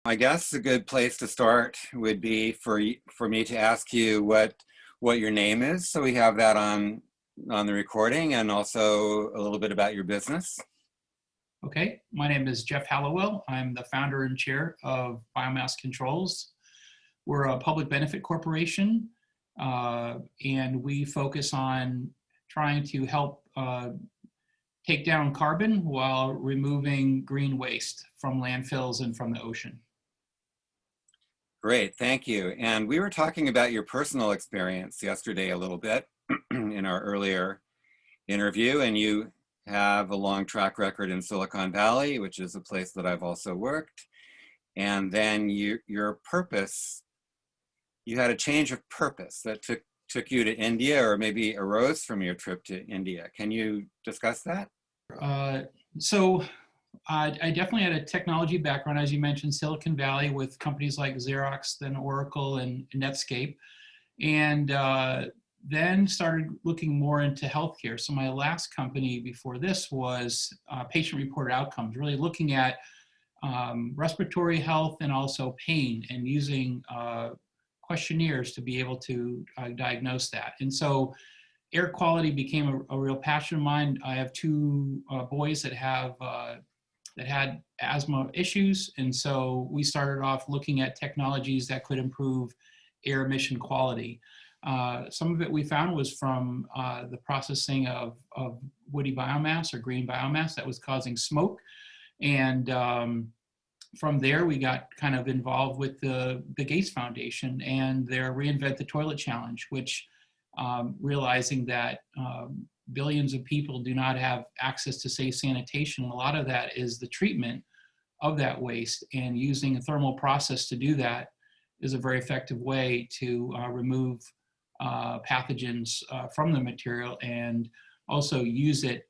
I guess a good place to start would be for me to ask you what your name is, so we have that on the recording, and also a little bit about your business. Okay, my name is Jeff Hallowell. I'm the founder and chair of Biomass Controls. We're a public benefit corporation, and we focus on trying to help take down carbon while removing green waste from landfills and from the ocean. Great, thank you. And we were talking about your personal experience yesterday a little bit in our earlier interview, and you have a long track record in Silicon Valley, which is a place that I've also worked. And then your purpose, you had a change of purpose that took you to India, or maybe arose from your trip to India. Can you discuss that? I definitely had a technology background, as you mentioned, Silicon Valley, with companies like Xerox, then Oracle, and Netscape, and then started looking more into healthcare. So my last company before this was patient-reported outcomes, really looking at respiratory health and also pain, and using questionnaires to be able to diagnose that. And so air quality became a real passion of mine. I have two boys that had asthma issues, and so we started off looking at technologies that could improve air emission quality. Some of it we found was from the processing of woody biomass or green biomass that was causing smoke, and from there we got kind of involved with the Gates Foundation and their Reinvent the Toilet Challenge, which realizing that billions of people do not have access to safe sanitation. A lot of that is the treatment of that waste, and using a thermal process to do that is a very effective way to remove pathogens from the material, and also use it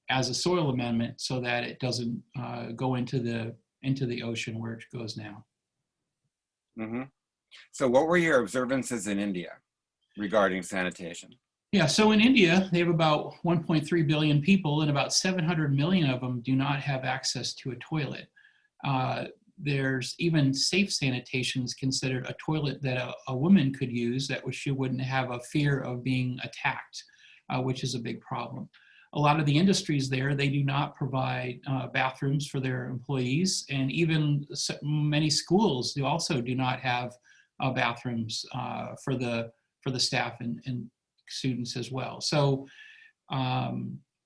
as a soil amendment so that it doesn't go into the ocean where it goes now. Mm-hmm. So what were your observances in India regarding sanitation? Yeah, so in India, they have about 1.3 billion people, and about 700 million of them do not have access to a toilet. There's even safe sanitation is considered a toilet that a woman could use, that she wouldn't have a fear of being attacked, which is a big problem. A lot of the industries there, they do not provide bathrooms for their employees, and even many schools also do not have bathrooms for the staff and students as well. So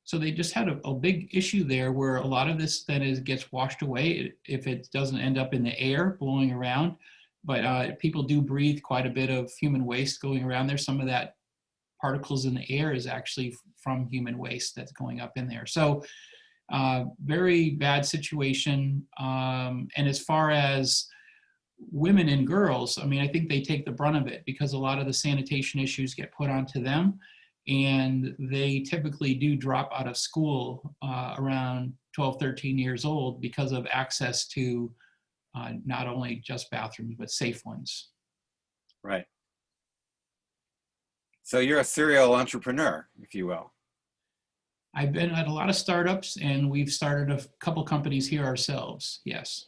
so they just had a big issue there, where a lot of this then gets washed away if it doesn't end up in the air blowing around. But people do breathe quite a bit of human waste going around there. Some of that particles in the air is actually from human waste that's going up in there. So very bad situation. And as far as women and girls, I mean, I think they take the brunt of it, because a lot of the sanitation issues get put onto them, and they typically do drop out of school around 12, 13 years old because of access to not only just bathrooms, but safe ones. Right. So you're a serial entrepreneur, if you will. I've been at a lot of startups, and we've started a couple companies here ourselves. Yes,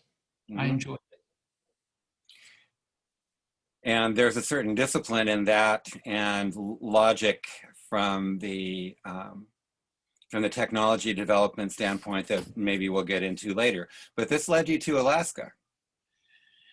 mm-hmm. I enjoy it. And there's a certain discipline in that, and logic from the technology development standpoint that maybe we'll get into later. But this led you to Alaska.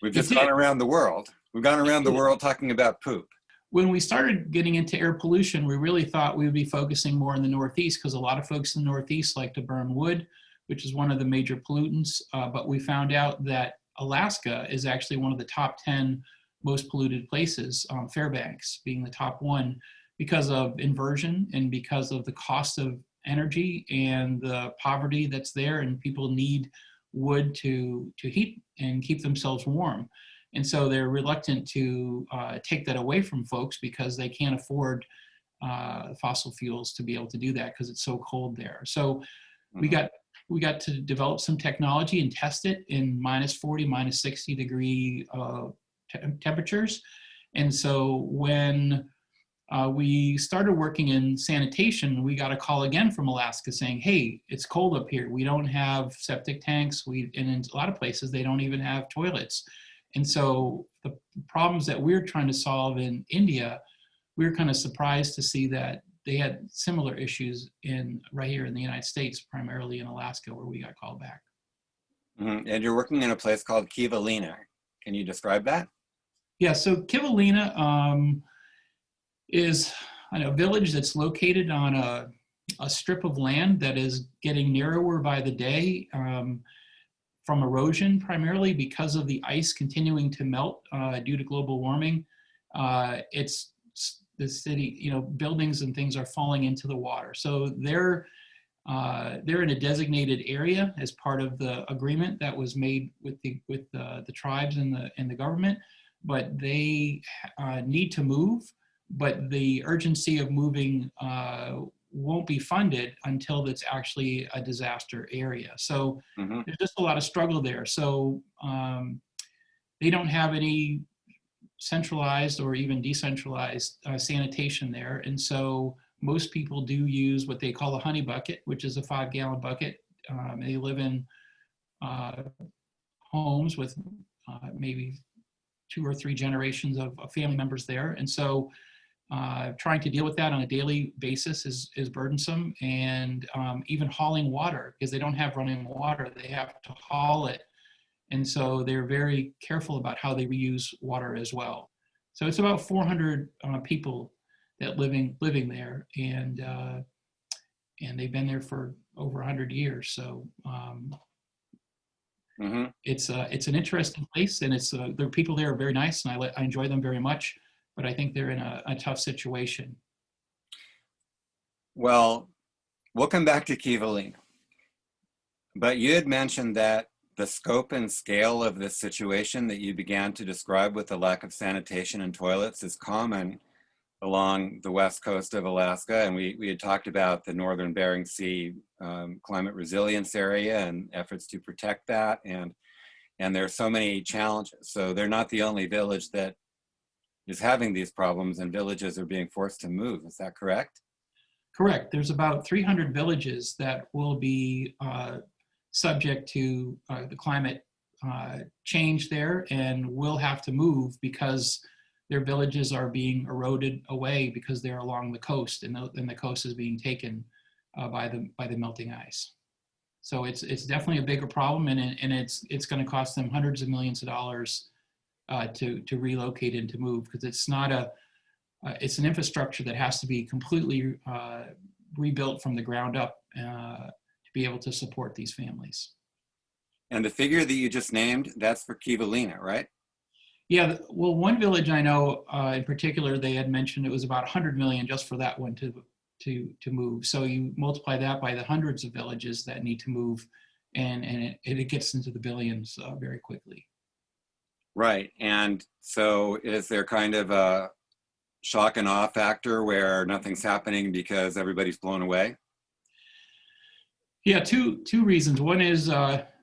We've just gone around the world. We've gone around the world talking about poop. When we started getting into air pollution, we really thought we would be focusing more in the Northeast, because a lot of folks in the Northeast like to burn wood, which is one of the major pollutants. But we found out that Alaska is actually one of the top 10 most polluted places, Fairbanks being the top one, because of inversion and because of the cost of energy and the poverty that's there, and people need wood to heat and keep themselves warm. And so they're reluctant to take that away from folks, because they can't afford fossil fuels to be able to do that, because it's so cold there. So we got to develop some technology and test it in minus 40, minus 60 degree temperatures. And so when we started working in sanitation. We got a call again from Alaska saying, hey, it's cold up here. We don't have septic tanks. And in a lot of places, they don't even have toilets. And so the problems that we're trying to solve in India, we were kind of surprised to see that they had similar issues right here in the United States, primarily in Alaska, where we got called back. Mm-hmm. And you're working in a place called Kivalina. Can you describe that? Yeah, so Kivalina is a village that's located on a strip of land that is getting narrower by the day from erosion, primarily because of the ice continuing to melt due to global warming. It's the city, buildings and things are falling into the water. So they're in a designated area as part of the agreement that was made with the tribes and the government, but they need to move. But the urgency of moving won't be funded until it's actually a disaster area. So there's just a lot of struggle there. So they don't have any centralized or even decentralized sanitation there. And so most people do use what they call a honey bucket, which is a 5-gallon bucket. They live in homes with maybe 2 or 3 generations of family members there. And so trying to deal with that on a daily basis is burdensome, and even hauling water, because they don't have running water, they have to haul it. And so they're very careful about how they reuse water as well. So it's about 400 people that living there, and they've been there for over 100 years. So it's an interesting place, and the people there are very nice, and I enjoy them very much. But I think they're in a tough situation. Well, we'll come back to Kivalina. But you had mentioned that the scope and scale of this situation that you began to describe with the lack of sanitation and toilets is common along the west coast of Alaska. And we had talked about the northern Bering Sea climate resilience area and efforts to protect that. And there are so many challenges. So they're not the only village that is having these problems, and villages are being forced to move. Is that correct? Correct. There's about 300 villages that will be subject to the climate change there, and will have to move because their villages are being eroded away because they're along the coast, and the coast is being taken by the melting ice. So it's definitely a bigger problem, and it's going to cost them hundreds of millions of dollars to relocate and to move, because it's not it's an infrastructure that has to be completely rebuilt from the ground up to be able to support these families. And the figure that you just named, that's for Kivalina, right? Yeah, well, one village I know in particular, they had mentioned it was about 100 million just for that one to move. So you multiply that by the hundreds of villages that need to move, and it gets into the billions very quickly. Right. And so is there kind of a shock and awe factor where nothing's happening because everybody's blown away? Yeah, two reasons. One is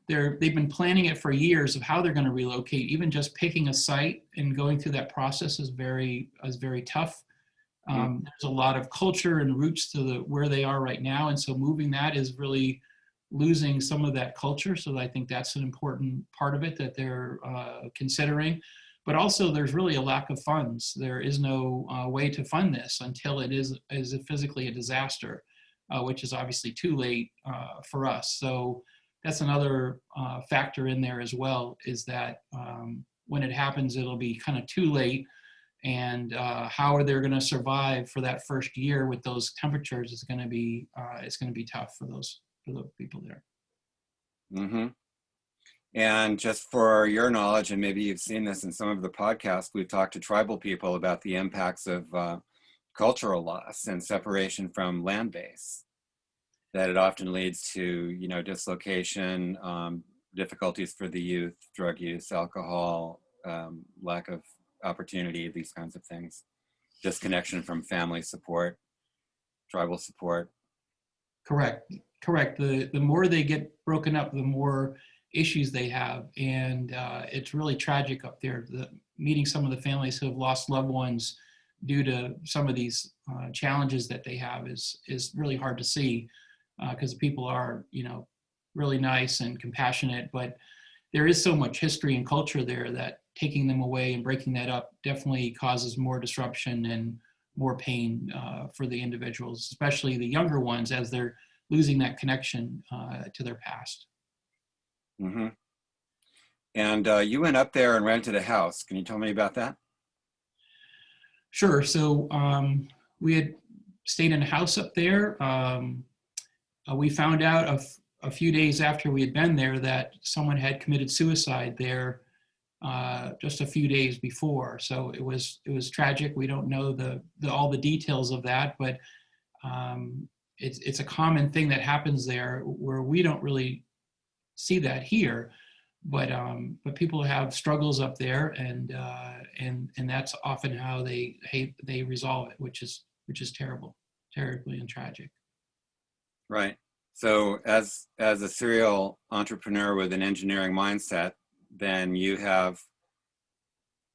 they've been planning it for years of how they're going to relocate. Even just picking a site and going through that process is very tough. There's a lot of culture and roots to where they are right now, and so moving that is really losing some of that culture. So I think that's an important part of it that they're considering. But also there's really a lack of funds. There is no way to fund this until it is physically a disaster, which is obviously too late for us. So that's another factor in there as well, is that when it happens, it'll be kind of too late. And how are they going to survive for that first year with those temperatures is going to be tough for the people there. Mm-hmm. And just for your knowledge, and maybe you've seen this in some of the podcasts, we've talked to tribal people about the impacts of cultural loss and separation from land base, that it often leads to, dislocation, difficulties for the youth, drug use, alcohol, lack of opportunity, these kinds of things, disconnection from family support, tribal support. Correct. The more they get broken up, the more issues they have, and it's really tragic up there. Meeting some of the families who have lost loved ones due to some of these challenges that they have is really hard to see, because people are, really nice and compassionate, but there is so much history and culture there that taking them away and breaking that up definitely causes more disruption and more pain for the individuals, especially the younger ones, as they're losing that connection to their past. Mm-hmm. And you went up there and rented a house. Can you tell me about that? Sure. So we had stayed in a house up there. We found out a few days after we had been there that someone had committed suicide there just a few days before. So it was tragic. We don't know all the details of that, but it's a common thing that happens there, where we don't really see that here. But people have struggles up there, and that's often how they resolve it, which is terrible, terribly and tragic. Right. So as a serial entrepreneur with an engineering mindset, then you have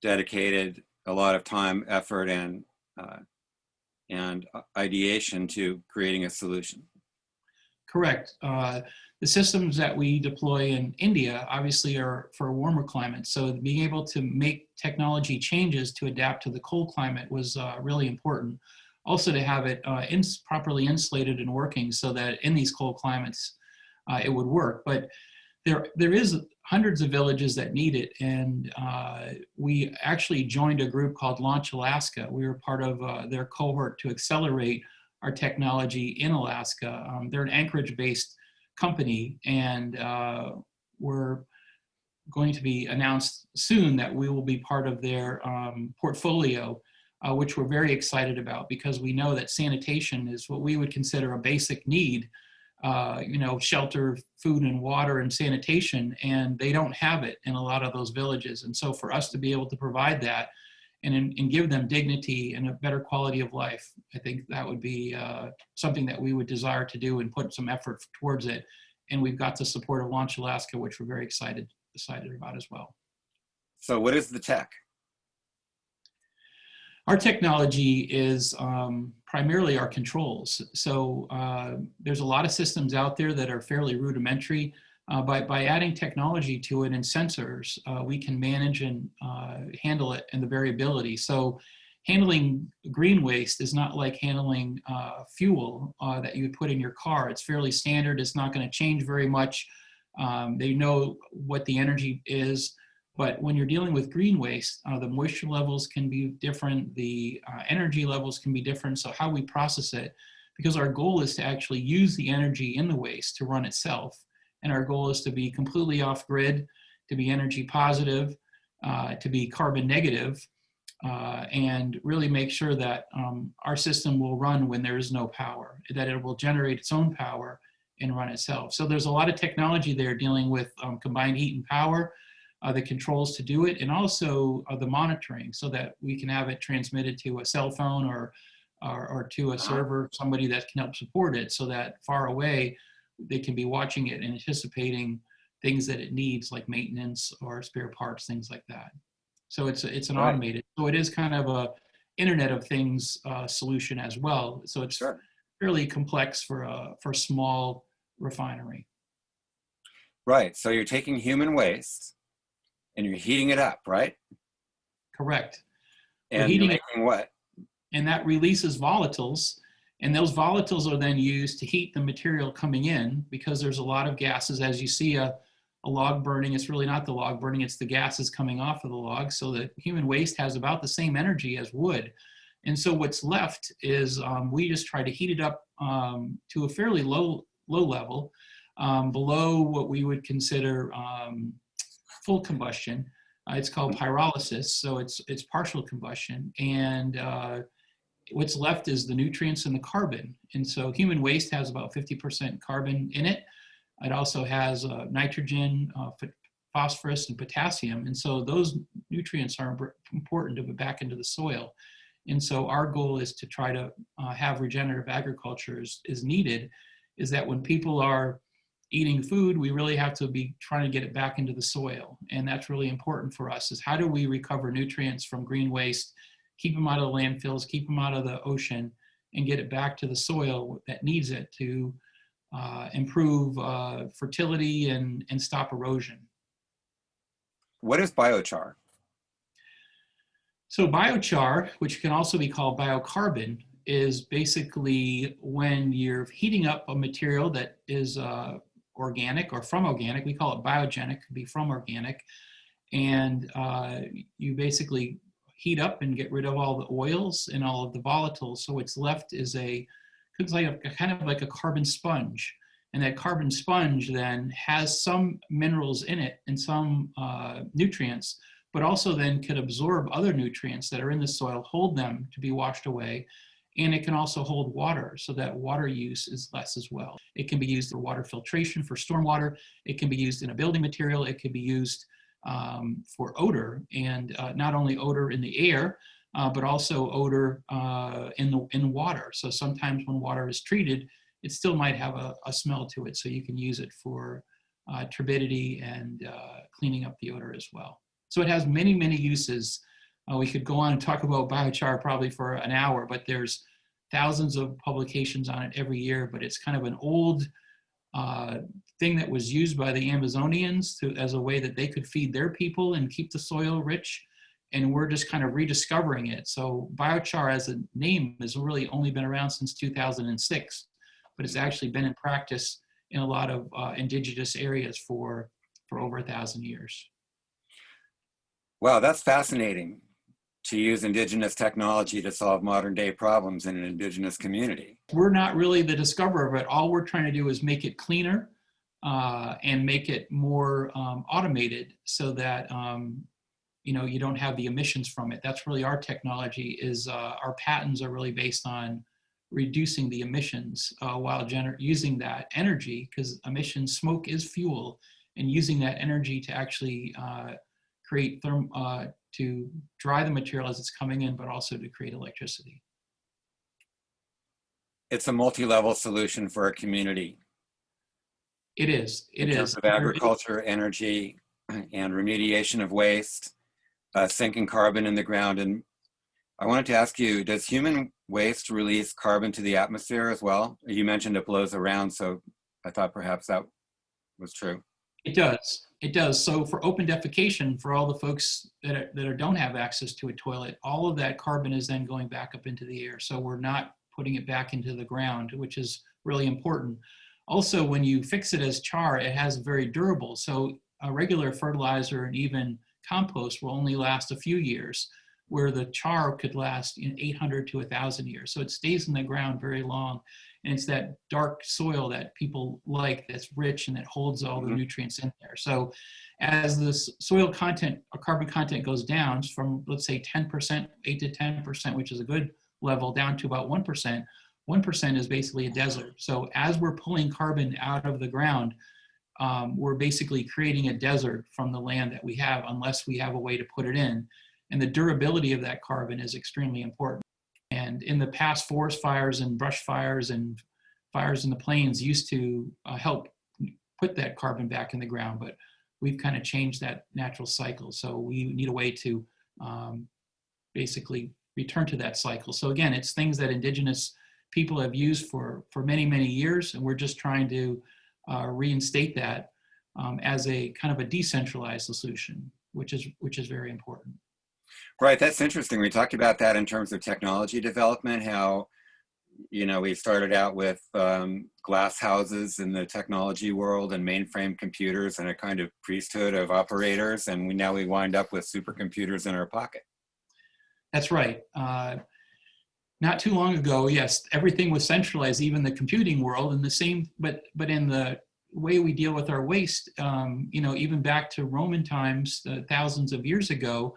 dedicated a lot of time, effort, and ideation to creating a solution. Correct. The systems that we deploy in India obviously are for a warmer climate. So being able to make technology changes to adapt to the cold climate was really important. Also to have it properly insulated and working so that in these cold climates it would work. But there is hundreds of villages that need it. And we actually joined a group called Launch Alaska. We were part of their cohort to accelerate our technology in Alaska. They're an Anchorage-based company, and we're going to be announced soon that we will be part of their portfolio, which we're very excited about, because we know that sanitation is what we would consider a basic need, shelter, food and water and sanitation, and they don't have it in a lot of those villages. And so for us to be able to provide that and give them dignity and a better quality of life, I think that would be something that we would desire to do and put some effort towards it. And we've got the support of Launch Alaska, which we're very excited about as well. So what is the tech? Our technology is primarily our controls. So there's a lot of systems out there that are fairly rudimentary. By adding technology to it and sensors, we can manage and handle it and the variability. So handling green waste is not like handling fuel that you would put in your car. It's fairly standard. It's not going to change very much. They know what the energy is. But when you're dealing with green waste, the moisture levels can be different, the energy levels can be different, so how we process it, because our goal is to actually use the energy in the waste to run itself. And our goal is to be completely off-grid, to be energy positive, to be carbon negative, and really make sure that our system will run when there is no power, that it will generate its own power and run itself. So there's a lot of technology there dealing with combined heat and power, the controls to do it, and also the monitoring, so that we can have it transmitted to a cell phone or to a server, somebody that can help support it, so that far away they can be watching it and anticipating things that it needs, like maintenance or spare parts, things like that. So it's an automated. So it is kind of a Internet of Things solution as well. So it's fairly complex for a small refinery. Right. So you're taking human waste and you're heating it up, right? Correct. And you're making what? And that releases volatiles, and those volatiles are then used to heat the material coming in, because there's a lot of gases. As you see a log burning, it's really not the log burning, it's the gases coming off of the log. So that human waste has about the same energy as wood. And so what's left is we just try to heat it up to a fairly low level, below what we would consider full combustion. It's called pyrolysis, so it's partial combustion, and what's left is the nutrients and the carbon. And so human waste has about 50% carbon in it. It also has nitrogen, phosphorus, and potassium, and so those nutrients are important to put back into the soil. And so our goal is to try to have regenerative agriculture is needed, is that when people are eating food, we really have to be trying to get it back into the soil. And that's really important for us, is how do we recover nutrients from green waste keep them out of the landfills, keep them out of the ocean, and get it back to the soil that needs it to improve fertility and stop erosion. What is biochar? So biochar, which can also be called biocarbon, is basically when you're heating up a material that is organic or from organic. We call it biogenic, could be from organic. And you basically heat up and get rid of all the oils and all of the volatiles. So what's left is it's like a kind of like a carbon sponge. And that carbon sponge then has some minerals in it and some nutrients, but also then could absorb other nutrients that are in the soil, hold them to be washed away. And it can also hold water, so that water use is less as well. It can be used for water filtration for stormwater. It can be used in a building material. It can be used for odor, and not only odor in the air, but also odor in water. So sometimes when water is treated, it still might have a smell to it. So you can use it for turbidity and cleaning up the odor as well. So it has many, many uses. We could go on and talk about biochar probably for an hour, but there's thousands of publications on it every year, but it's kind of an old thing that was used by the Amazonians as a way that they could feed their people and keep the soil rich. And we're just kind of rediscovering it. So biochar as a name has really only been around since 2006, but it's actually been in practice in a lot of indigenous areas for over 1,000 years. Wow, that's fascinating, to use indigenous technology to solve modern day problems in an indigenous community. We're not really the discoverer of it. All we're trying to do is make it cleaner and make it more automated so that you don't have the emissions from it. That's really our technology. Is our patents are really based on reducing the emissions while using that energy, because smoke is fuel, and using that energy to actually create to dry the material as it's coming in, but also to create electricity. It's a multi-level solution for a community. It is. It is. In terms of agriculture, energy, and remediation of waste, sinking carbon in the ground. And I wanted to ask you, does human waste release carbon to the atmosphere as well? You mentioned it blows around, so I thought perhaps that was true. It does. It does. So for open defecation, for all the folks that don't have access to a toilet, all of that carbon is then going back up into the air. So we're not putting it back into the ground, which is really important. Also, when you fix it as char, it has very durable. So a regular fertilizer and even compost will only last a few years, where the char could last 800 to 1,000 years. So it stays in the ground very long. And it's that dark soil that people like, that's rich and that holds all the nutrients in there. So as the soil content or carbon content goes down from, let's say 10%, 8 to 10%, which is a good level, down to about 1%, 1% is basically a desert. So as we're pulling carbon out of the ground, we're basically creating a desert from the land that we have, unless we have a way to put it in. And the durability of that carbon is extremely important. And in the past, forest fires and brush fires and fires in the plains used to help put that carbon back in the ground, but we've kind of changed that natural cycle. So we need a way to basically return to that cycle. So again, it's things that indigenous people have used for many, many years, and we're just trying to reinstate that as a kind of a decentralized solution, which is very important. Right, that's interesting. We talked about that in terms of technology development, how, we started out with glass houses in the technology world and mainframe computers and a kind of priesthood of operators, and now we wind up with supercomputers in our pocket. That's right. Not too long ago, yes, everything was centralized, even the computing world, and the same, but in the way we deal with our waste, even back to Roman times, thousands of years ago,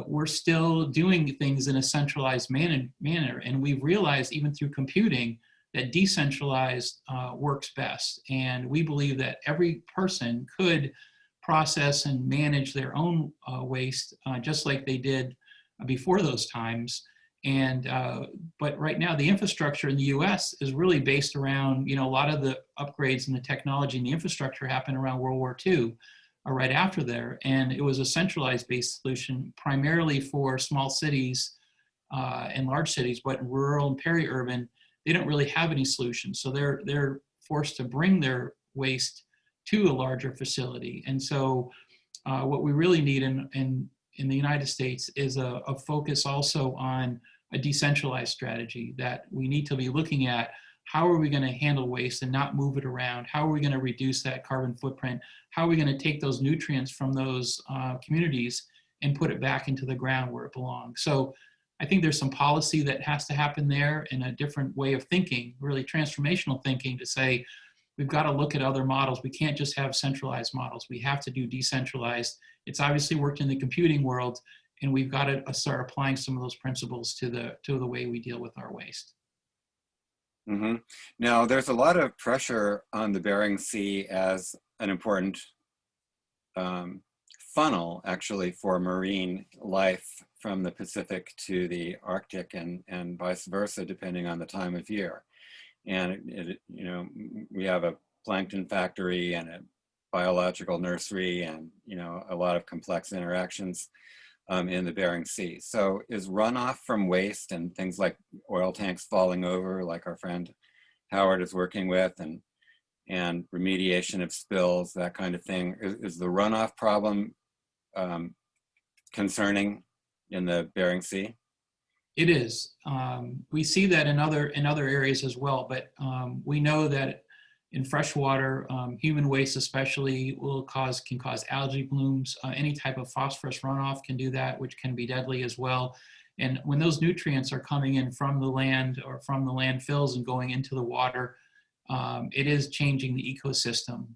we're still doing things in a centralized manner. And we've realized, even through computing, that decentralized works best. And we believe that every person could process and manage their own waste, just like they did before those times. And but right now, the infrastructure in the US is really based around, a lot of the upgrades in the technology and the infrastructure happened around World War II. Right after there, and it was a centralized based solution primarily for small cities in large cities, but in rural and peri-urban, they don't really have any solutions. So they're forced to bring their waste to a larger facility. And so what we really need in the United States is a focus also on a decentralized strategy, that we need to be looking at how are we going to handle waste and not move it around? How are we going to reduce that carbon footprint? How are we going to take those nutrients from those communities and put it back into the ground where it belongs? So I think there's some policy that has to happen there, and a different way of thinking, really transformational thinking, to say, we've got to look at other models. We can't just have centralized models. We have to do decentralized. It's obviously worked in the computing world, and we've got to start applying some of those principles to the way we deal with our waste. Mm-hmm. Now, there's a lot of pressure on the Bering Sea as an important funnel, actually, for marine life from the Pacific to the Arctic, and vice versa, depending on the time of year. And you know, we have a plankton factory and a biological nursery, and you know, a lot of complex interactions in the Bering Sea. So is runoff from waste and things like oil tanks falling over, like our friend Howard is working with, and remediation of spills, that kind of thing, is the runoff problem concerning in the Bering Sea? It is. We see that in other areas as well, but we know that in freshwater, human waste especially can cause algae blooms. Any type of phosphorus runoff can do that, which can be deadly as well. And when those nutrients are coming in from the land or from the landfills and going into the water, it is changing the ecosystem.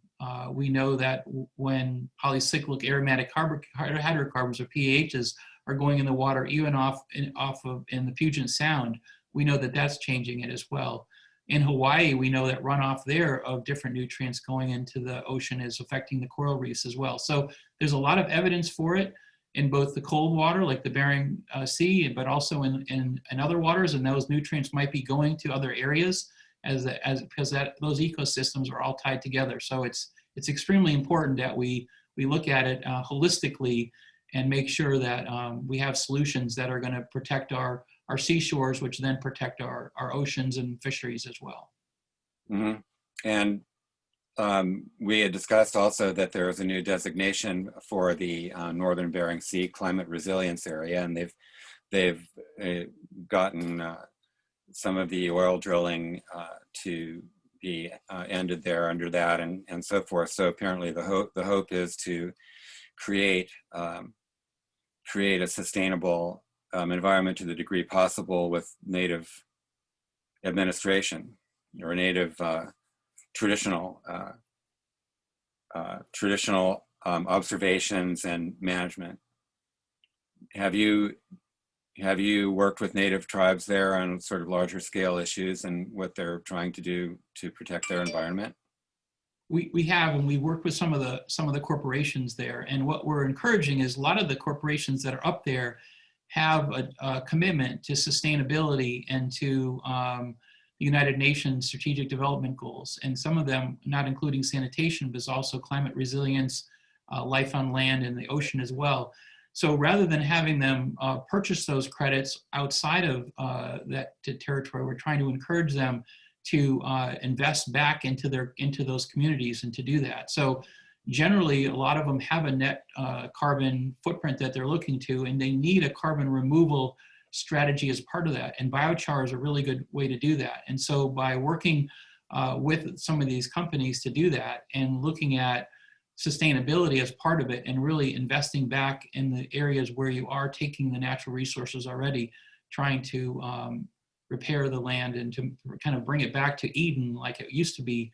We know that when polycyclic aromatic hydrocarbons, or PAHs, are going in the water, even in the Puget Sound, we know that that's changing it as well. In Hawaii, we know that runoff there of different nutrients going into the ocean is affecting the coral reefs as well. So there's a lot of evidence for it in both the cold water, like the Bering Sea, but also in other waters, and those nutrients might be going to other areas because those ecosystems are all tied together. So it's extremely important that we look at it holistically and make sure that we have solutions that are going to protect our seashores, which then protect our oceans and fisheries as well. Mm-hmm. And we had discussed also that there is a new designation for the Northern Bering Sea climate resilience area, and they've gotten some of the oil drilling to be ended there under that, and so forth. So apparently the hope is to create a sustainable environment to the degree possible with native administration, or native traditional observations and management. Have you worked with native tribes there on sort of larger scale issues and what they're trying to do to protect their environment? We have, and we work with some of the corporations there. And what we're encouraging is a lot of the corporations that are up there have a commitment to sustainability and to the United Nations Strategic Development Goals. And some of them, not including sanitation, but also climate resilience, life on land and the ocean as well. So rather than having them purchase those credits outside of that territory, we're trying to encourage them to invest back into those communities and to do that. So generally, a lot of them have a net carbon footprint that they're looking to, and they need a carbon removal strategy as part of that. And BioChar is a really good way to do that. And so by working with some of these companies to do that and looking at sustainability as part of it and really investing back in the areas where you are taking the natural resources already, trying to repair the land and to kind of bring it back to Eden like it used to be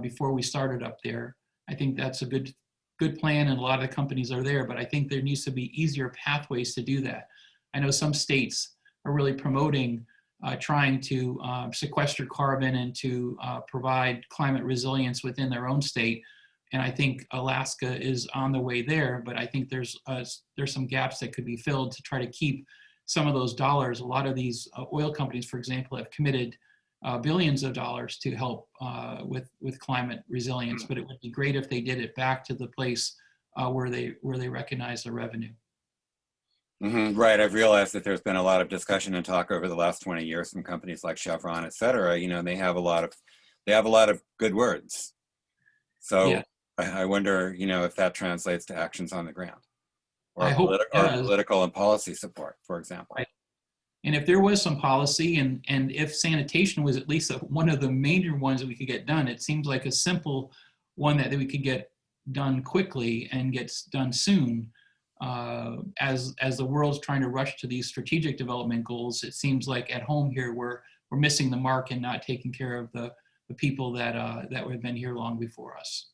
before we started up there. I think that's a good plan, and a lot of the companies are there, but I think there needs to be easier pathways to do that. I know some states are really promoting trying to sequester carbon and to provide climate resilience within their own state. And I think Alaska is on the way there, but I think there's some gaps that could be filled to try to keep some of those dollars. A lot of these oil companies, for example, have committed billions of dollars to help with climate resilience, but it would be great if they did it back to the place where they recognize the revenue. Right. I've realized that there's been a lot of discussion and talk over the last 20 years from companies like Chevron, et cetera. And they have a lot of good words. Yeah, So I wonder, if that translates to actions on the ground I or hope it does. political and policy support, for example. Right. And if there was some policy and if sanitation was at least one of the major ones that we could get done, it seems like a simple one that we could get done quickly and gets done soon. As the world's trying to rush to these strategic development goals, it seems like at home here we're missing the mark and not taking care of the people that have been here long before us.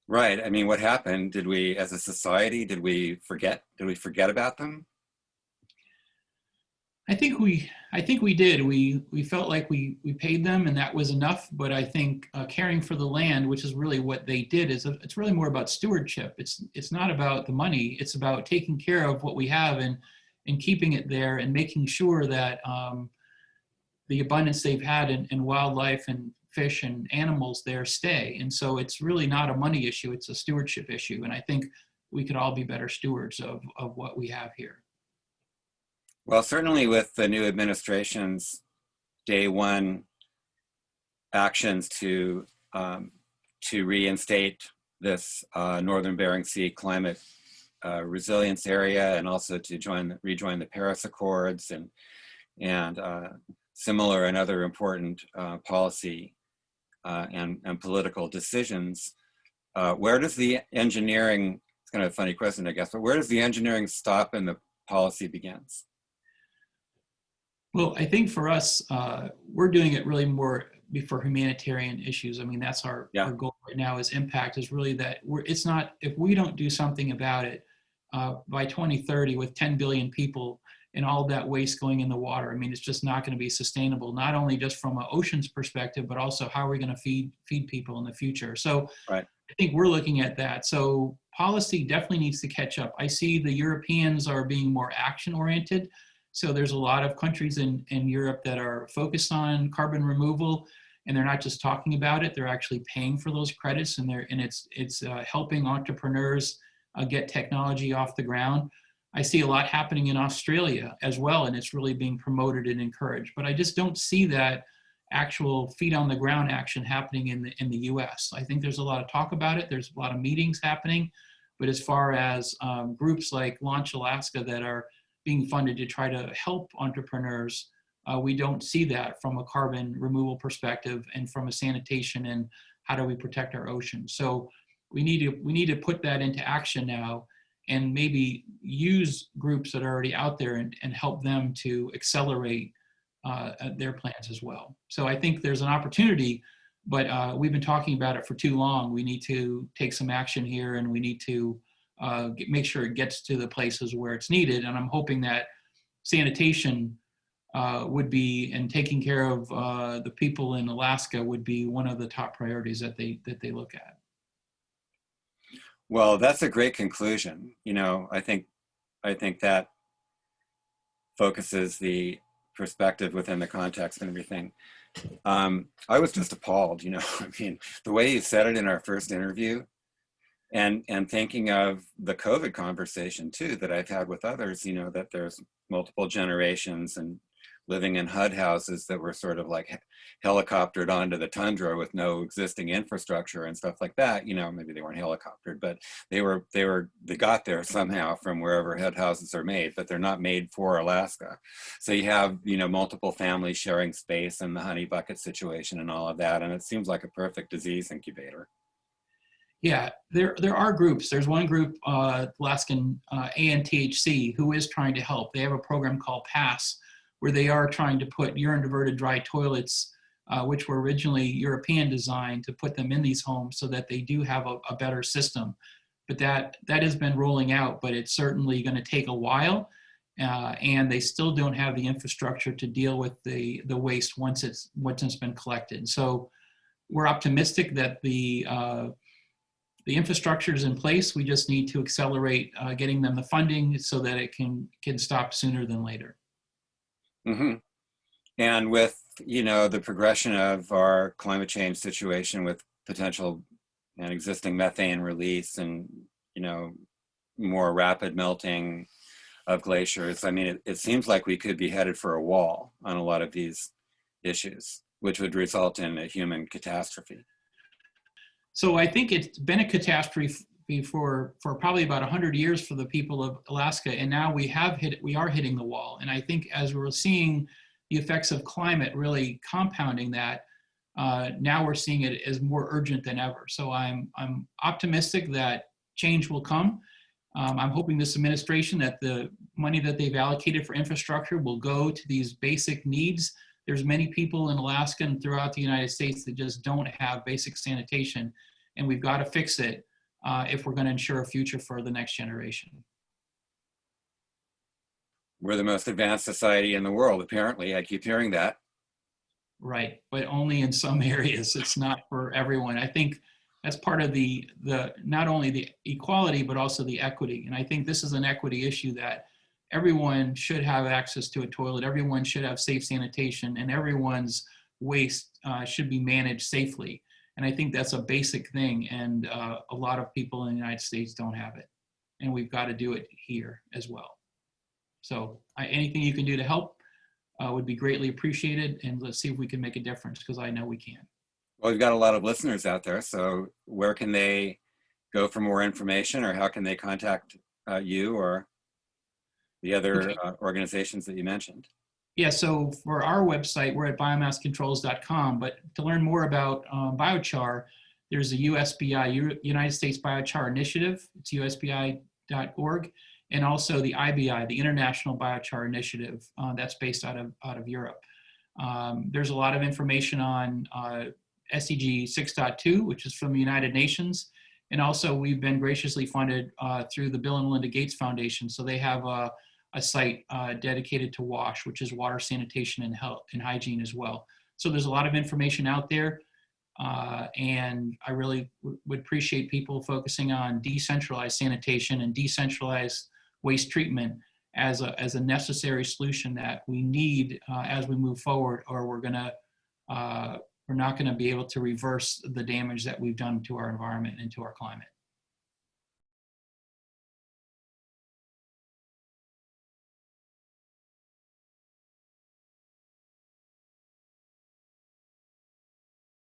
Right. I mean, what happened? Did we, as a society, did we forget? Did we forget about them? I think we did. We felt like we paid them and that was enough. But I think caring for the land, which is really what they did, it's really more about stewardship. It's not about the money. It's about taking care of what we have and keeping it there and making sure that the abundance they've had in wildlife and fish and animals there stay. And so it's really not a money issue. It's a stewardship issue. And I think we could all be better stewards of what we have here. Well, certainly with the new administration's day one actions to reinstate this northern Bering Sea climate resilience area, and also to rejoin the Paris Accords and similar and other important policy and political decisions. Where does the engineering? It's kind of a funny question, I guess, but where does the engineering stop and the policy begins? Well, I think for us, we're doing it really more for humanitarian issues. I mean, that's Yeah. our goal right now is impact is really that it's not, if we don't do something about it by 2030 with 10 billion people and all that waste going in the water, I mean, it's just not going to be sustainable, not only just from an ocean's perspective, but also how are we going to feed people in the future. So Right. I think we're looking at that. So policy definitely needs to catch up. I see the Europeans are being more action oriented. So there's a lot of countries in Europe that are focused on carbon removal, and they're not just talking about it, they're actually paying for those credits, and it's helping entrepreneurs get technology off the ground. I see a lot happening in Australia as well, and it's really being promoted and encouraged. But I just don't see that actual feet on the ground action happening in the US. I think there's a lot of talk about it, there's a lot of meetings happening, but as far as groups like Launch Alaska that are being funded to try to help entrepreneurs, we don't see that from a carbon removal perspective and from a sanitation and how do we protect our ocean. So we need to put that into action now and maybe use groups that are already out there and help them to accelerate their plans as well. So I think there's an opportunity, but we've been talking about it for too long. We need to take some action here and we need to make sure it gets to the places where it's needed. And I'm hoping that sanitation would be, and taking care of the people in Alaska would be one of the top priorities that they look at. Well, that's a great conclusion. I think that focuses the perspective within the context and everything. I was just appalled, I mean, the way you said it in our first interview, and thinking of the COVID conversation too that I've had with others, that there's multiple generations and living in HUD houses that were sort of like helicoptered onto the tundra with no existing infrastructure and stuff like that. Maybe they weren't helicoptered, but they got there somehow from wherever HUD houses are made, but they're not made for Alaska. So you have, multiple families sharing space and the honey bucket situation and all of that. And it seems like a perfect disease incubator. Yeah, there are groups. There's one group, Alaskan ANTHC, who is trying to help. They have a program called PASS, where they are trying to put urine diverted dry toilets, which were originally European designed, to put them in these homes so that they do have a better system. But that has been rolling out, but it's certainly going to take a while, and they still don't have the infrastructure to deal with the waste once it's been collected. So we're optimistic that the infrastructure is in place. We just need to accelerate getting them the funding so that it can stop sooner than later. Mm-hmm. And with, the progression of our climate change situation with potential and existing methane release and, more rapid melting of glaciers. I mean, it seems like we could be headed for a wall on a lot of these issues, which would result in a human catastrophe. So I think it's been a catastrophe for probably about 100 years for the people of Alaska, and now we are hitting the wall. And I think as we're seeing the effects of climate really compounding that, now we're seeing it as more urgent than ever. So I'm optimistic that change will come. I'm hoping this administration, that the money that they've allocated for infrastructure will go to these basic needs. There's many people in Alaska and throughout the United States that just don't have basic sanitation, and we've got to fix it if we're going to ensure a future for the next generation. We're the most advanced society in the world, apparently. I keep hearing that. Right, but only in some areas. It's not for everyone. I think that's part of the not only the equality, but also the equity. And I think this is an equity issue, that everyone should have access to a toilet, everyone should have safe sanitation, and everyone's waste should be managed safely. And I think that's a basic thing, and a lot of people in the United States don't have it. And we've got to do it here as well. So anything you can do to help would be greatly appreciated, and let's see if we can make a difference, because I know we can. Well, we've got a lot of listeners out there, so where can they go for more information, or how can they contact you or the other organizations that you mentioned? Yeah, so for our website, we're at biomasscontrols.com, but to learn more about BioChar, there's a USBI, United States BioChar Initiative. It's usbi.org, and also the IBI, the International BioChar Initiative, that's based out of Europe. There's a lot of information on SDG 6.2, which is from the United Nations, and also we've been graciously funded through the Bill and Melinda Gates Foundation. So they have a site dedicated to WASH, which is water, sanitation, and health and hygiene as well. So there's a lot of information out there, and I really would appreciate people focusing on decentralized sanitation and decentralized waste treatment as a necessary solution that we need as we move forward, or we're not going to be able to reverse the damage that we've done to our environment and to our climate.